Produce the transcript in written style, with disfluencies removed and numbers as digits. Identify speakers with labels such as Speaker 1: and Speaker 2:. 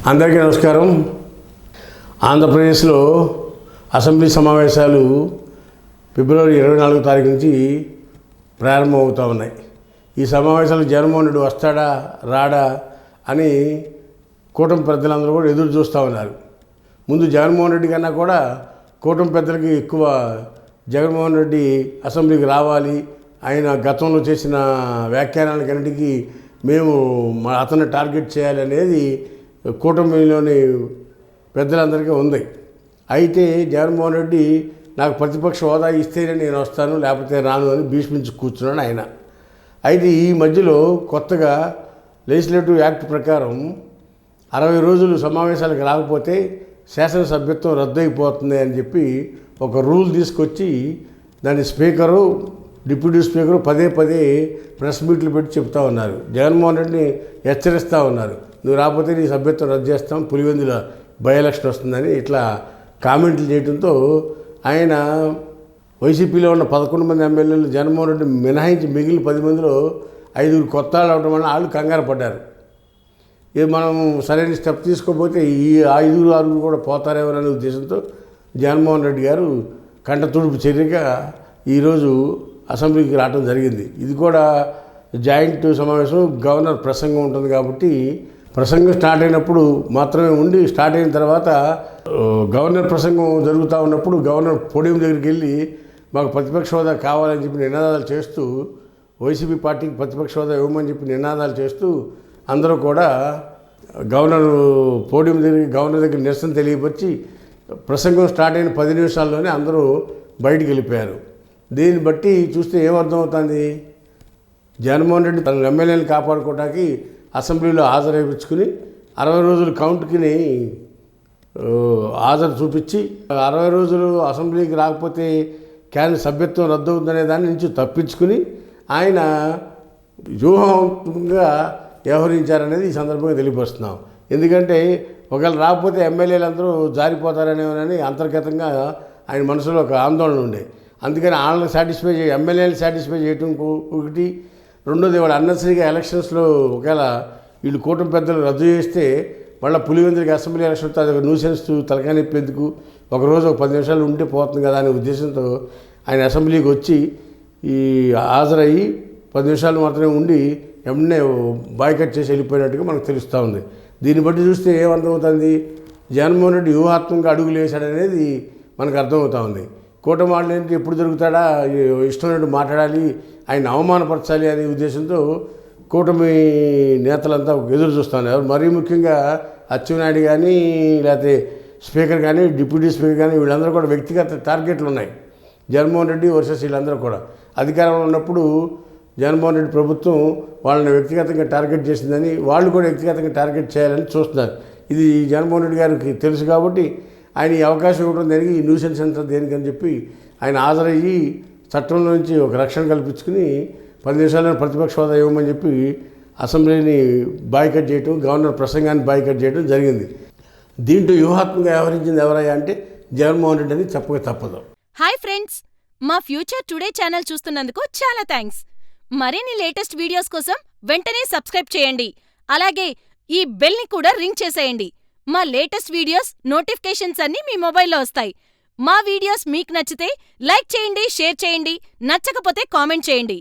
Speaker 1: అందరికీ నమస్కారం. ఆంధ్రప్రదేశ్లో అసెంబ్లీ సమావేశాలు ఫిబ్రవరి 24వ తారీఖు నుంచి ప్రారంభమవుతూ ఉన్నాయి. ఈ సమావేశాలకు జగన్మోహన్ రెడ్డి వస్తాడా రాడా అని కూటమి పెద్దలందరూ కూడా ఎదురు చూస్తూ ఉన్నారు. ముందు జగన్మోహన్ రెడ్డి కన్నా కూడా కూటమి పెద్దలకి ఎక్కువ జగన్మోహన్ రెడ్డి అసెంబ్లీకి రావాలి, ఆయన గతంలో చేసిన వ్యాఖ్యానాలకన్నిటికీ మేము అతన్ని టార్గెట్ చేయాలి అనేది కూటమిలోని పెద్దలందరికీ ఉంది. అయితే జగన్మోహన్ రెడ్డి నాకు ప్రతిపక్ష హోదా ఇస్తేనే నేను వస్తాను, లేకపోతే రాను అని భీష్మించి కూర్చున్నాడు ఆయన. అయితే ఈ మధ్యలో కొత్తగా లెజిస్లేటివ్ యాక్ట్ ప్రకారం 60 రోజులు సమావేశాలకు రాకపోతే శాసనసభ్యత్వం రద్దు అయిపోతుంది అని చెప్పి ఒక రూల్ తీసుకొచ్చి దాని స్పీకరు, డిప్యూటీ స్పీకరు పదే ప్రెస్ మీట్లు పెట్టి చెప్తా ఉన్నారు. జగన్మోహన్ రెడ్డిని హెచ్చరిస్తూ ఉన్నారు, నువ్వు రాకపోతే నీ సభ్యత్వం రద్దు చేస్తాం, పులివెందుల బై ఎలక్షన్ వస్తుందని ఇట్లా కామెంట్లు చేయడంతో ఆయన వైసీపీలో ఉన్న 11 మంది ఎమ్మెల్యేలు జగన్మోహన్ రెడ్డి మినహాయించి మిగిలిన 10 మందిలో 5 కొత్త వాళ్ళు అవడం వల్ల వాళ్ళు కంగారు పడ్డారు. ఇది మనం సరైన స్టెప్ తీసుకోకపోతే ఈ 5-6 కూడా పోతారేమోననే ఉద్దేశంతో జగన్మోహన్ రెడ్డి గారు కంటతుడుపు చర్యగా ఈరోజు అసెంబ్లీకి రావడం జరిగింది. ఇది కూడా జాయింట్ సమావేశం, గవర్నర్ ప్రసంగం ఉంటుంది కాబట్టి ప్రసంగం స్టార్ట్ అయినప్పుడు మాత్రమే ఉండి, స్టార్ట్ అయిన తర్వాత గవర్నర్ ప్రసంగం జరుగుతూ ఉన్నప్పుడు గవర్నర్ పోడియం దగ్గరికి వెళ్ళి మాకు ప్రతిపక్ష హోదా కావాలని చెప్పి నినాదాలు చేస్తూ, వైసీపీ పార్టీకి ప్రతిపక్ష హోదా ఇవ్వమని చెప్పి నినాదాలు చేస్తూ అందరూ కూడా గవర్నర్ పోడియం దగ్గర నిరసన తెలియపరిచి ప్రసంగం స్టార్ట్ అయిన 10 నిమిషాల్లోనే అందరూ బయటికి వెళ్ళిపోయారు. దీన్ని బట్టి చూస్తే ఏమర్థమవుతుంది, జగన్మోహన్ రెడ్డి తన ఎమ్మెల్యేలు కాపాడుకోవడానికి అసెంబ్లీలో హాజరైపించుకుని 60 రోజులు కౌంట్కి హాజరు చూపించి 60 రోజులు అసెంబ్లీకి రాకపోతే క్యాన్ సభ్యత్వం రద్దు అవుతుందనే దాని నుంచి తప్పించుకుని ఆయన వ్యూహంగా వ్యవహరించారనేది ఈ సందర్భంగా తెలియపరుస్తున్నాం. ఎందుకంటే ఒకవేళ రాకపోతే ఎమ్మెల్యేలందరూ జారిపోతారనేమని అంతర్గతంగా ఆయన మనసులో ఒక ఆందోళన ఉండే. అందుకని వాళ్ళని సాటిస్ఫై ఎమ్మెల్యేలు సాటిస్ఫై చేయటం ఒకటి, రెండోది వాళ్ళు అన్నెసరీగా ఎలక్షన్స్లో ఒకవేళ వీళ్ళు కూటమి పెద్దలు రద్దు చేస్తే మళ్ళీ పులివెందులకి అసెంబ్లీ ఎలక్షన్ అది ఒక న్యూసెన్స్ తలకాయ నొప్పేందుకు, ఒకరోజు ఒక 10 నిమిషాలు ఉంటే పోతుంది కదా అనే ఉద్దేశంతో ఆయన అసెంబ్లీకి వచ్చి ఈ హాజరయ్యి 10 నిమిషాలు మాత్రమే ఉండి వెంటనే బాయ్కట్ చేసి వెళ్ళిపోయినట్టుగా మనకు తెలుస్తూ ఉంది. దీన్ని బట్టి చూస్తే ఏమర్థమవుతుంది, జగన్మోహన్ రెడ్డి వ్యూహాత్మకంగా అడుగులు వేశాడనేది మనకు అర్థమవుతూ ఉంది. కూటమి వాళ్ళు ఏంటి ఎప్పుడు జరుగుతాడా, ఇష్టమైనట్టు మాట్లాడాలి, ఆయన అవమానపరచాలి అనే ఉద్దేశంతో కూటమి నేతలంతా ఎదురు చూస్తున్నారు. మరీ ముఖ్యంగా అచ్చెన్నాయుడు కానీ, లేకపోతే స్పీకర్ కానీ, డిప్యూటీ స్పీకర్ కానీ వీళ్ళందరూ కూడా వ్యక్తిగత టార్గెట్లు ఉన్నాయి. జగన్మోహన్ రెడ్డి వర్సెస్ వీళ్ళందరూ కూడా అధికారంలో ఉన్నప్పుడు జగన్మోహన్ రెడ్డి ప్రభుత్వం వాళ్ళని వ్యక్తిగతంగా టార్గెట్ చేసిందని, వాళ్ళు కూడా వ్యక్తిగతంగా టార్గెట్ చేయాలని చూస్తున్నారు. ఇది జగన్మోహన్ రెడ్డి గారికి తెలుసు కాబట్టి ఆయన ఈ అవకాశం ఇవ్వడం దేనికి, ఈ న్యూసెన్స్ సెంటర్ దేనికని చెప్పి ఆయన హాజరయ్యి చట్టంలో నుంచి ఒక రక్షణ కల్పించుకుని 10 నిమిషాల్లో ప్రతిపక్ష హోదా ఇవ్వమని చెప్పి అసెంబ్లీని బాయ్కట్ చేయడం, గవర్నర్ ప్రసంగాన్ని బాయ్కట్ చేయడం జరిగింది. దీంట్లో వ్యూహాత్మకంగా వ్యవహరించింది ఎవరయ్యా అంటే జగన్మోహన్ రెడ్డి అని చెప్పక తప్పదు.
Speaker 2: హాయ్ ఫ్రెండ్స్, మా ఫ్యూచర్ టుడే ఛానల్ చూస్తున్నందుకు చాలా థ్యాంక్స్. మరిన్ని లేటెస్ట్ వీడియోస్ కోసం వెంటనే సబ్స్క్రైబ్ చేయండి. అలాగే ఈ బెల్ ని కూడా రింగ్ చేసేయండి. మా లేటెస్ట్ వీడియోస్ నోటిఫికేషన్స్ అన్నీ మీ మొబైల్లో వస్తాయి. మా వీడియోస్ మీకు నచ్చితే లైక్ చేయండి, షేర్ చేయండి, నచ్చకపోతే కామెంట్ చేయండి.